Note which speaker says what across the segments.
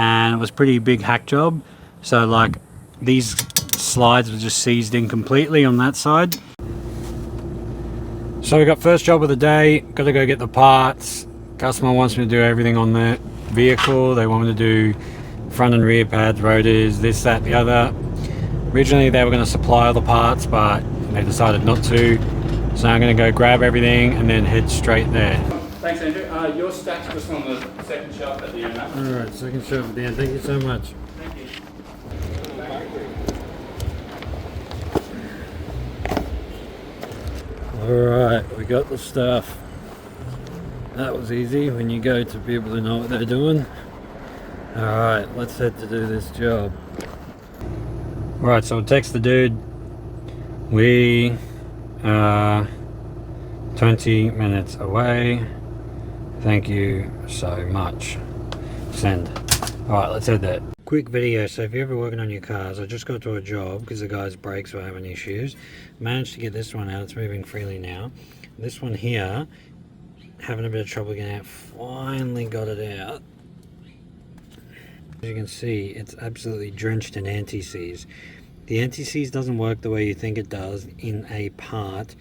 Speaker 1: and it was pretty big hack job. So like these slides were just seized in completely on that side. So we got first job of the day, got to go get the parts. Customer wants me to do everything on the vehicle. They want me to do front and rear pads, rotors, this, that, the other. Originally they were going to supply all the parts, but they decided not to. So I'm going to go grab everything and then head straight there.
Speaker 2: Thanks, Andrew. Your stack's just on the second shelf at the end.
Speaker 1: Alright, second shelf at the end. Thank you so much.
Speaker 2: Thank you.
Speaker 1: Alright, we got the stuff. That was easy when you go to people who know what they're doing. Alright, let's head to do this job. Alright, so I'll text the dude. We are 20 minutes away. Thank you so much. Send. Alright, let's head there. Quick video, so if you're ever working on your cars, I just got to a job because the guy's brakes were having issues. Managed to get this one out, it's moving freely now. This one here, having a bit of trouble getting out, finally got it out. As you can see, it's absolutely drenched in anti-seize. The anti-seize doesn't work the way you think it does in a part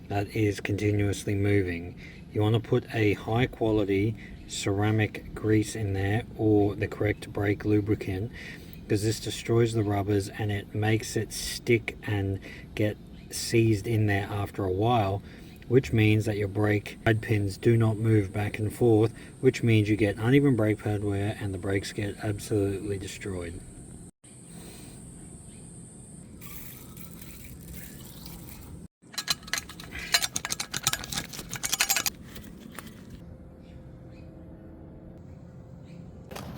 Speaker 1: that is continuously moving. You want to put a high quality ceramic grease in there or the correct brake lubricant, because this destroys the rubbers and it makes it stick and get seized in there after a while, which means that your brake pad pins do not move back and forth, which means you get uneven brake pad wear and the brakes get absolutely destroyed.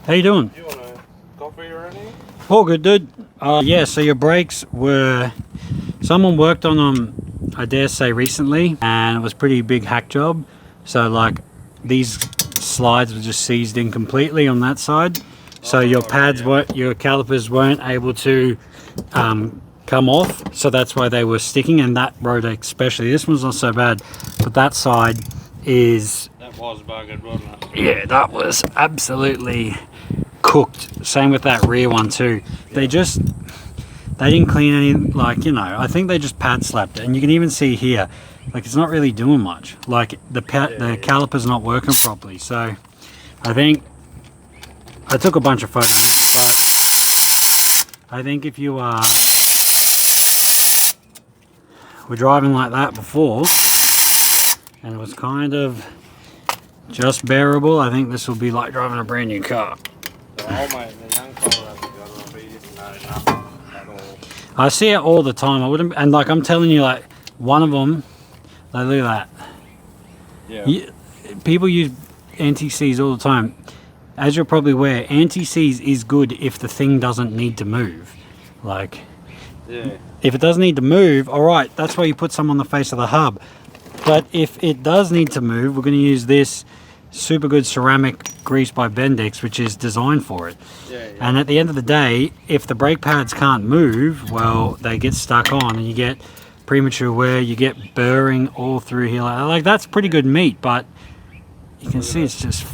Speaker 1: How you doing?
Speaker 3: You want a coffee or anything?
Speaker 1: All good, dude. Yeah, so your brakes were... Someone worked on them, I dare say, recently, and it was pretty big hack job. So like these slides were just seized in completely on that side. So your pads weren't, your calipers weren't able to come off. So that's why they were sticking, and that rotor especially. This one's not so bad, but that side is...
Speaker 3: That was buggered, wasn't it?
Speaker 1: Yeah, that was absolutely cooked. Same with that rear one too. They didn't clean any, like, you know, I think they just pad slapped it, and you can even see here, like, it's not really doing much. Like the caliper's not working properly. So I think I took a bunch of photos, but I think if you were driving like that before and it was kind of just bearable, I think this will be like driving a brand new car.
Speaker 3: Oh mate, the young fella hasn't got it off, he didn't know nothing at all.
Speaker 1: I see it all the time. I wouldn't, and like I'm telling you, like one of them, like look at that.
Speaker 3: Yeah.
Speaker 1: People use anti-seize all the time. As you're probably aware, anti-seize is good if the thing doesn't need to move. Like,
Speaker 3: Yeah.
Speaker 1: if it doesn't need to move, all right, that's why you put some on the face of the hub. But if it does need to move, we're going to use this super good ceramic grease by Bendix, which is designed for it.
Speaker 3: Yeah.
Speaker 1: And at the end of the day, if the brake pads can't move, well, they get stuck on and you get premature wear, you get burring all through here. Like that's pretty good meat, but you can see it's just...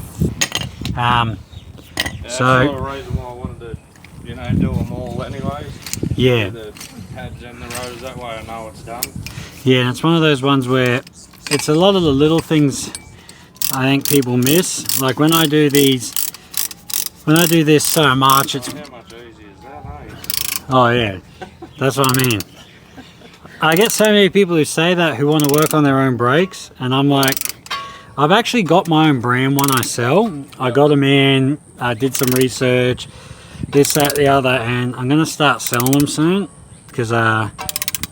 Speaker 3: That's
Speaker 1: so
Speaker 3: the reason why I wanted to, you know, do them all anyways.
Speaker 1: yeah.
Speaker 3: The pads and the rotors, that way I know it's done.
Speaker 1: Yeah, and it's one of those ones where it's a lot of the little things I think people miss. Like when I do these, when I do this so much, it's...
Speaker 3: How much easier is that, eh?
Speaker 1: Oh yeah, that's what I mean. I get so many people who say that who want to work on their own brakes, and I'm like, I've actually got my own brand one I sell. I got them in, I did some research, this, that, the other, and I'm going to start selling them soon, because a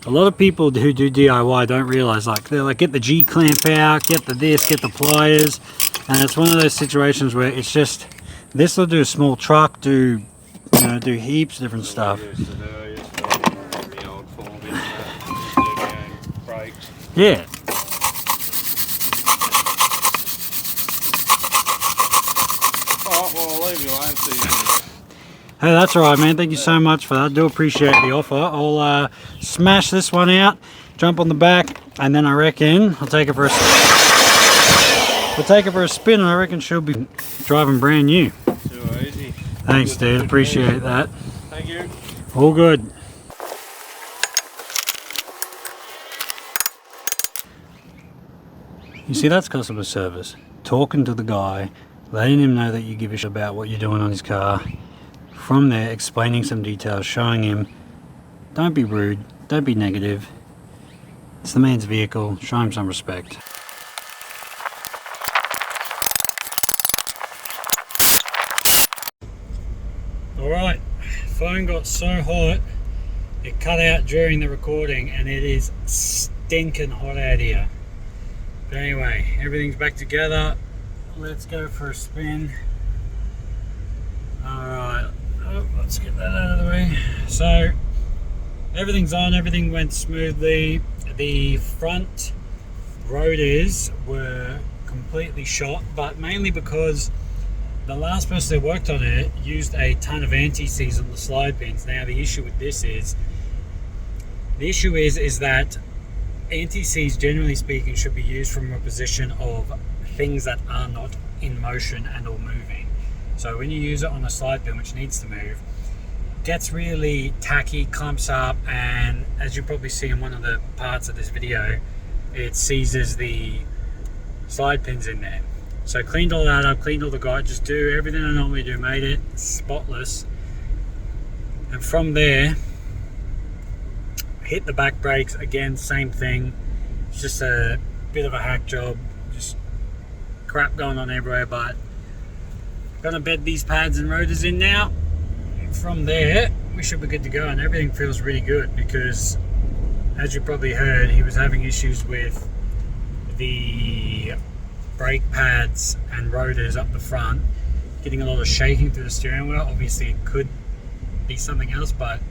Speaker 1: lot of people who do DIY don't realize, like, they're like, get the G clamp out, get the this, get the pliers, and it's one of those situations where it's just, this will do a small truck, do, you know, do heaps of different stuff.
Speaker 3: The old form, do my own brakes.
Speaker 1: Yeah.
Speaker 3: Oh, well, I'll leave you alone so you can...
Speaker 1: Hey, that's alright, man. Thank you so much for that. I do appreciate the offer. I'll smash this one out, jump on the back, and then I reckon I'll take it for a spin. And I reckon she'll be driving brand new.
Speaker 3: Too easy.
Speaker 1: Thanks, dude. Appreciate that.
Speaker 3: Thank you.
Speaker 1: All good. You see, that's customer service. Talking to the guy, letting him know that you give a shit about what you're doing on his car. From there, explaining some details, showing him, don't be rude, don't be negative. It's the man's vehicle, show him some respect. Alright, phone got so hot, it cut out during the recording and it is stinking hot out here. But anyway, everything's back together. Let's go for a spin. Alright, let's get that out of the way. So, everything's on, everything went smoothly. The front rotors were completely shot, but mainly because the last person that worked on it used a ton of anti-seize on the slide pins. Now the issue with this is that anti-seize, generally speaking, should be used from a position of things that are not in motion and or moving. So when you use it on a slide pin which needs to move, it gets really tacky, clumps up, and as you probably see in one of the parts of this video, it seizes the slide pins in there. So cleaned all that up, cleaned all the guide, just do everything I normally do, made it spotless. And from there, hit the back brakes again, same thing. It's just a bit of a hack job, just crap going on everywhere, but gonna bed these pads and rotors in now. From there we should be good to go, and everything feels really good because, as you probably heard, he was having issues with the brake pads and rotors up the front, getting a lot of shaking through the steering wheel. Obviously it could be something else, but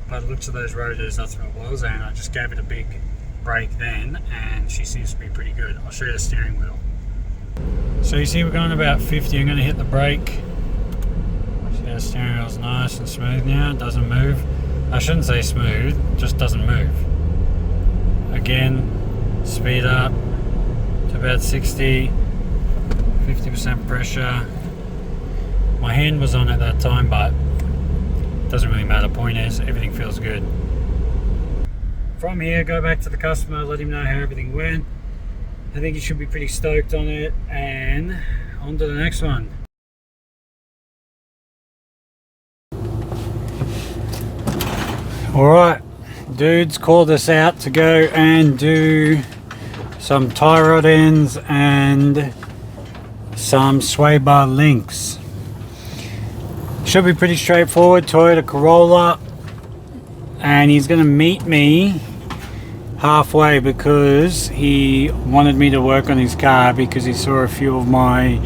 Speaker 1: by the looks of those rotors, that's what it was, and I just gave it a big brake then, and she seems to be pretty good. I'll show you the steering wheel. So you see we're going about 50. I'm going to hit the brake. See how the steering wheel's nice and smooth now, it doesn't move. I shouldn't say smooth, it just doesn't move. Again, speed up to about 60, 50% pressure. My hand was on at that time, but doesn't really matter. Point is, everything feels good. From here, go back to the customer, let him know how everything went. I think he should be pretty stoked on it, and on to the next one. Alright, dudes called us out to go and do some tie rod ends and some sway bar links. Should be pretty straightforward. Toyota Corolla, and he's going to meet me halfway because he wanted me to work on his car because he saw a few of my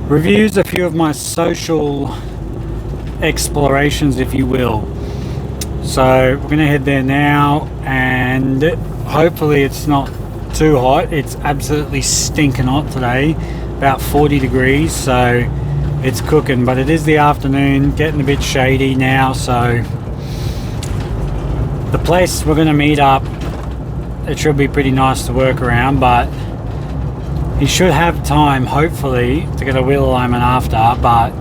Speaker 1: reviews, a few of my social explorations, if you will. So we're going to head there now, and hopefully it's not too hot. It's absolutely stinking hot today, about 40 degrees, so it's cooking, but it is the afternoon, getting a bit shady now. So the place we're going to meet up, it should be pretty nice to work around, but he should have time hopefully to get a wheel alignment after, but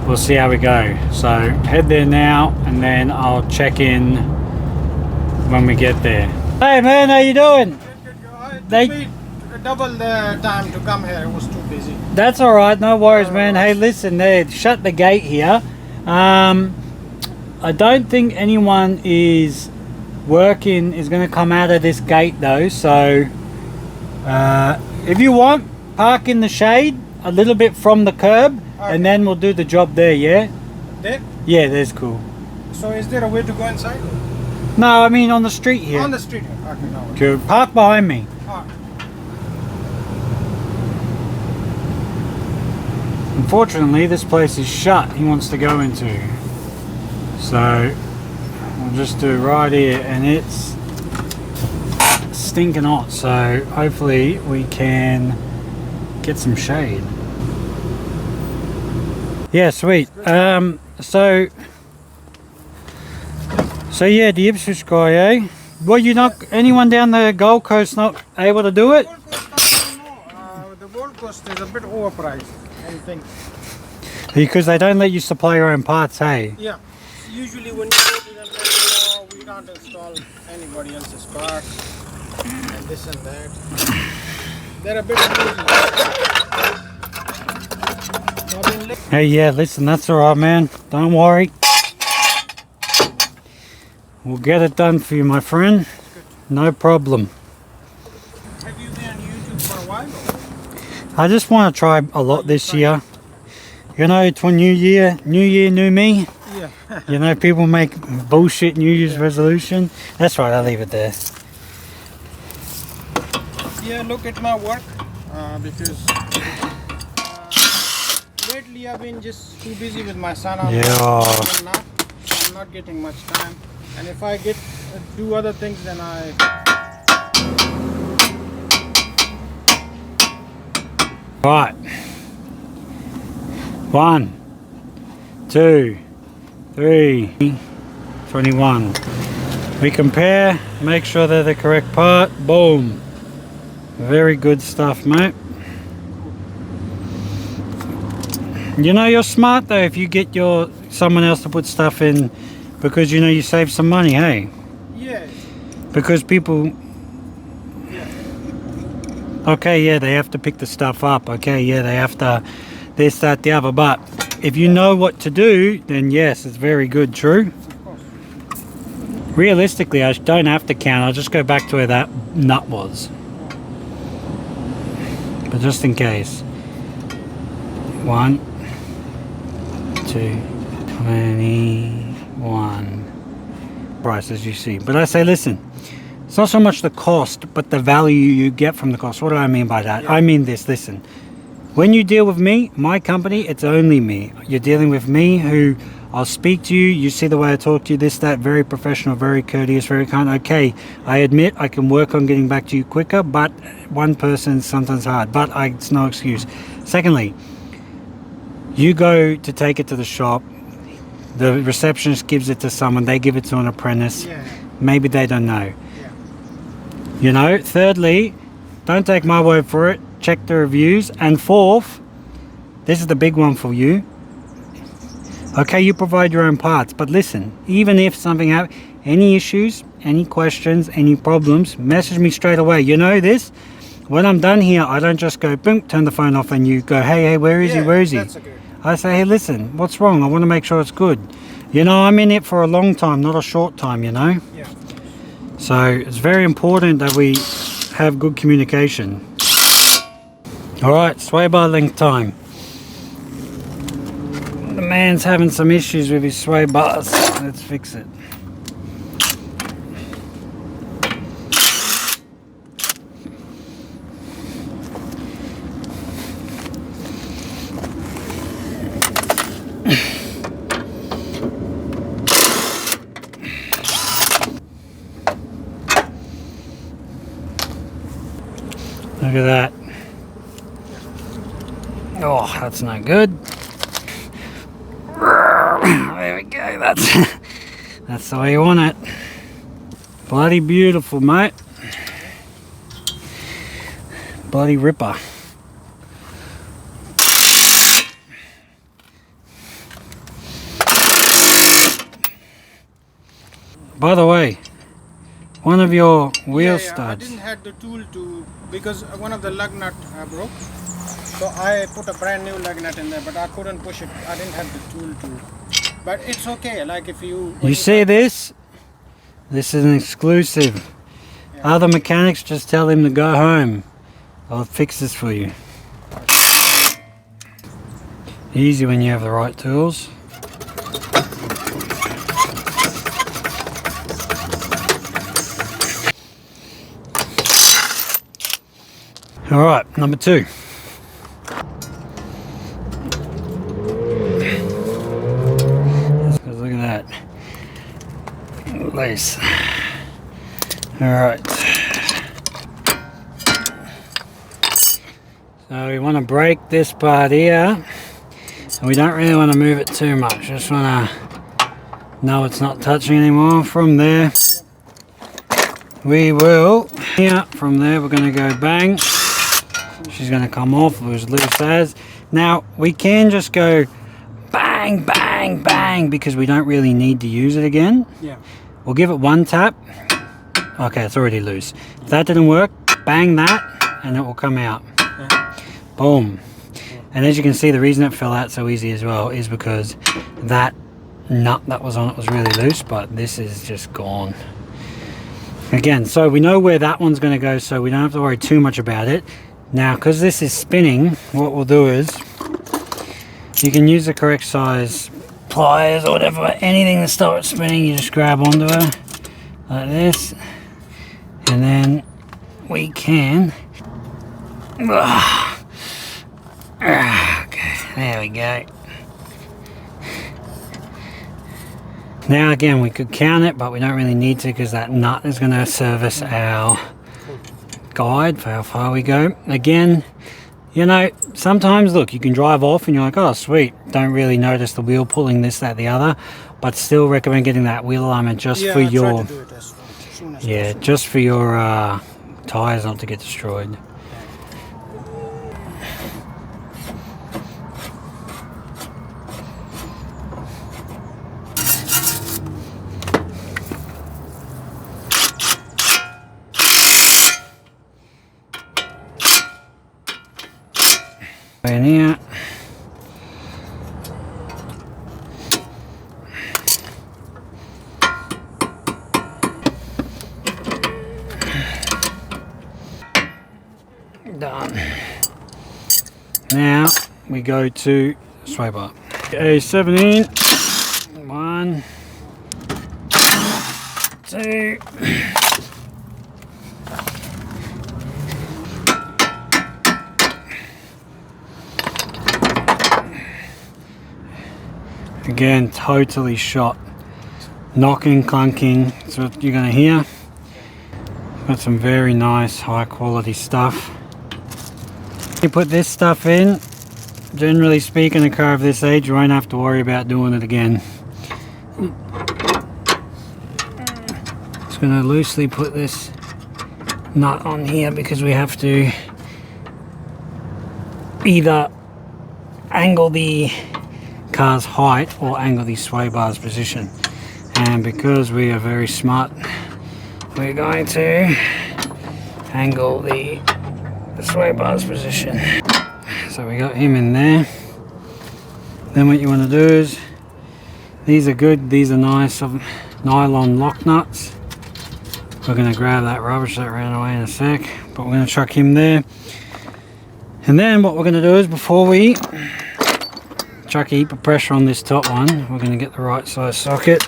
Speaker 1: we'll see how we go. So head there now, and then I'll check in when we get there. Hey man, how you doing?
Speaker 4: They double the time to come here. It was too busy.
Speaker 1: That's all right, no worries, man. Hey, listen, they shut the gate here. I don't think anyone is working is going to come out of this gate though. So if you want, park in the shade a little bit from the curb,
Speaker 4: okay,
Speaker 1: and then we'll do the job there. Yeah.
Speaker 4: There?
Speaker 1: Yeah, that's cool.
Speaker 4: So is there a way to go inside?
Speaker 1: No, I mean on the street here.
Speaker 4: On the street. Okay, no.
Speaker 1: Cool. Park behind me.
Speaker 4: Alright.
Speaker 1: Unfortunately, this place is shut. He wants to go into. So we'll just do right here, and it's stinking hot. So hopefully we can get some shade. Yeah, sweet. So yeah, the Ipswich guy, eh? Well, you not anyone down the Gold Coast not able to do it?
Speaker 4: The Gold Coast is a bit overpriced, I think.
Speaker 1: Because they don't let you supply your own parts, hey?
Speaker 4: Yeah. Usually when you go to them, they say, oh, we can't install anybody else's parts and this and that. They're a bit useless.
Speaker 1: Hey, yeah, listen, that's alright, man. Don't worry. We'll get it done for you, my friend. No problem.
Speaker 4: Have you been on YouTube for a while?
Speaker 1: I just want to try a lot this year. You know, it's New Year, new me.
Speaker 4: Yeah.
Speaker 1: You know, people make bullshit New Year's resolution. That's right, I'll leave it there.
Speaker 4: Yeah, look at my work because lately I've been just too busy with my son. I'm not getting much time, and if I do other things, then
Speaker 1: Right. 1, 2, 3, 21. We compare, make sure they're the correct part. Boom. Very good stuff, mate. You know, you're smart though if you get someone else to put stuff in, because you know you save some money, hey?
Speaker 4: yeah.
Speaker 1: Because people, okay, yeah, they have to pick the stuff up. Okay, yeah, they have to this, that, the other. But if you know what to do, then yes, it's very good. True. Realistically, I don't have to count. I'll just go back to where that nut was. But just in case. 1, 2, 21 price, as you see. But I say, listen, it's not so much the cost, but the value you get from the cost. What do I mean by that? Yeah. I mean this, listen. When you deal with me, my company, it's only me. You're dealing with me, who I'll speak to you. You see the way I talk to you, this, that, very professional, very courteous, very kind. Okay, I admit I can work on getting back to you quicker, but one person's sometimes hard, but it's no excuse. Secondly, you go to take it to the shop, the receptionist gives it to someone, they give it to an apprentice, maybe they don't know. You know, thirdly, don't take my word for it, check the reviews. And fourth, this is the big one for you. Okay, you provide your own parts, but listen, even if something happens, any issues, any questions, any problems, message me straight away. You know this? When I'm done here, I don't just go, boom, turn the phone off and you go, hey, where is he, where is he? I say, hey, listen, what's wrong? I want to make sure it's good. You know, I'm in it for a long time, not a short time, you know?
Speaker 4: Yeah.
Speaker 1: So it's very important that we have good communication. All right, sway bar length time. The man's having some issues with his sway bars. Let's fix it. Look at that. Oh, that's not good. There we go. That's the way you want it. Bloody beautiful, mate. Bloody ripper. By the way, one of your wheel studs.
Speaker 4: I didn't have the tool to, because one of the lug nut broke. So I put a brand new lug nut in there, but I couldn't push it. I didn't have the tool to. But it's okay. Like if you.
Speaker 1: You see this? This is an exclusive. Yeah. Other mechanics, just tell him to go home. I'll fix this for you. Easy when you have the right tools. All right, number 2. Look at that lace. All right. So we want to break this part here, and we don't really want to move it too much. Just want to know it's not touching anymore. From there, we will. Here, from there, we're going to go bang. She's going to come off as loose as. Now we can just go bang, bang, bang, because we don't really need to use it again.
Speaker 4: Yeah.
Speaker 1: We'll give it one tap. Okay, it's already loose. If that didn't work, bang that, and it will come out.
Speaker 4: Yeah.
Speaker 1: Boom. And as you can see, the reason it fell out so easy as well is because that nut that was on it was really loose, but this is just gone. Again, so we know where that one's going to go, so we don't have to worry too much about it. Now, because this is spinning, what we'll do is you can use the correct size pliers or whatever, anything to start it spinning. You just grab onto her like this, and then we can okay, there we go. Now again, we could count it, but we don't really need to, because that nut is going to service our guide for how far we go. Again, you know, sometimes look, you can drive off and you're like, oh sweet, don't really notice the wheel pulling this, that, the other, but still recommend getting that wheel alignment just for your,
Speaker 4: try to do it as soon as
Speaker 1: yeah,
Speaker 4: possible.
Speaker 1: just for your tires not to get destroyed. In here. Done. Now we go to sway bar. Okay, 17. 1, 2. Again, totally shot. Knocking, clunking, that's what you're going to hear. Got some very nice, high quality stuff. You put this stuff in, generally speaking, a car of this age, you won't have to worry about doing it again. Just going to loosely put this nut on here, because we have to either angle the car's height or angle the sway bar's position, and because we are very smart, we're going to angle the sway bar's position. So we got him in there. Then what you want to do is, these are good, these are nice nylon lock nuts. We're going to grab that rubbish that ran away in a sec, but we're going to chuck him there. And then what we're going to do is, before we chuck a heap of pressure on this top one, we're going to get the right size socket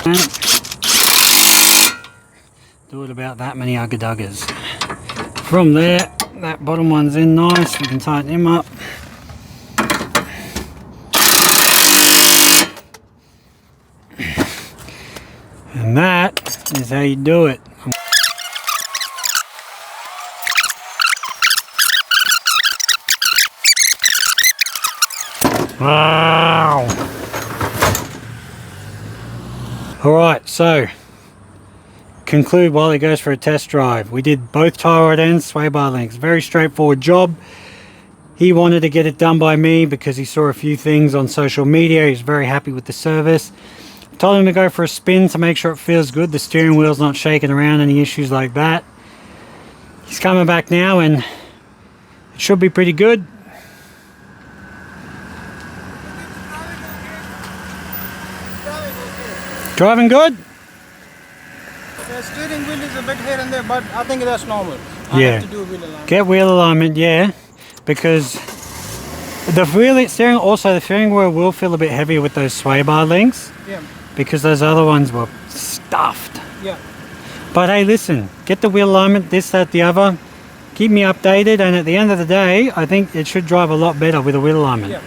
Speaker 1: and do it about that many ugga-duggers. From there, that bottom one's in nice, we can tighten him up. And that is how you do it. Wow! Alright, so conclude while he goes for a test drive. We did both tie rod ends, sway bar lengths. Very straightforward job. He wanted to get it done by me because he saw a few things on social media. He was very happy with the service. Told him to go for a spin to make sure it feels good. The steering wheel's not shaking around, any issues like that. He's coming back now and it should be pretty good. Driving good?
Speaker 4: The steering wheel is a bit here and there, but I think that's normal.
Speaker 1: Yeah.
Speaker 4: I have to do wheel alignment.
Speaker 1: Get wheel alignment, yeah, because the steering wheel will feel a bit heavier with those sway bar lengths,
Speaker 4: Yeah.
Speaker 1: because those other ones were stuffed.
Speaker 4: Yeah.
Speaker 1: But hey, listen, get the wheel alignment, this, that, the other. Keep me updated, and at the end of the day, I think it should drive a lot better with a wheel alignment.
Speaker 4: Yeah.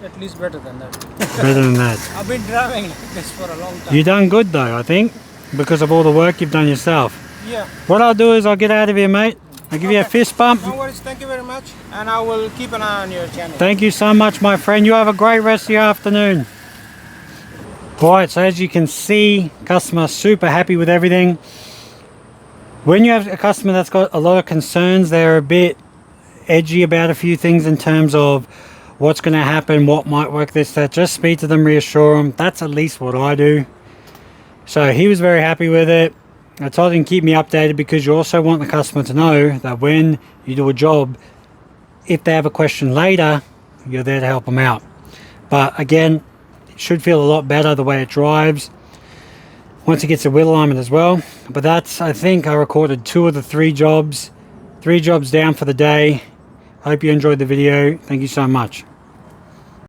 Speaker 4: At least better than that.
Speaker 1: Better than that.
Speaker 4: I've been driving like this for a long time.
Speaker 1: You done good though, I think, because of all the work you've done yourself.
Speaker 4: Yeah.
Speaker 1: What I'll do is I'll get out of here, mate. I'll give you a fist bump.
Speaker 4: No worries, thank you very much. And I will keep an eye on your channel.
Speaker 1: Thank you so much, my friend. You have a great rest of your afternoon. Alright, so as you can see, customer super happy with everything. When you have a customer that's got a lot of concerns, they're a bit edgy about a few things in terms of what's going to happen, what might work, this, that. Just speak to them, reassure them. That's at least what I do. So he was very happy with it. I told him keep me updated, because you also want the customer to know that when you do a job, if they have a question later, you're there to help them out. But again, it should feel a lot better the way it drives once it gets the wheel alignment as well. But that's, I think I recorded 2 of the 3 jobs. 3 jobs down for the day. Hope you enjoyed the video. Thank you so much.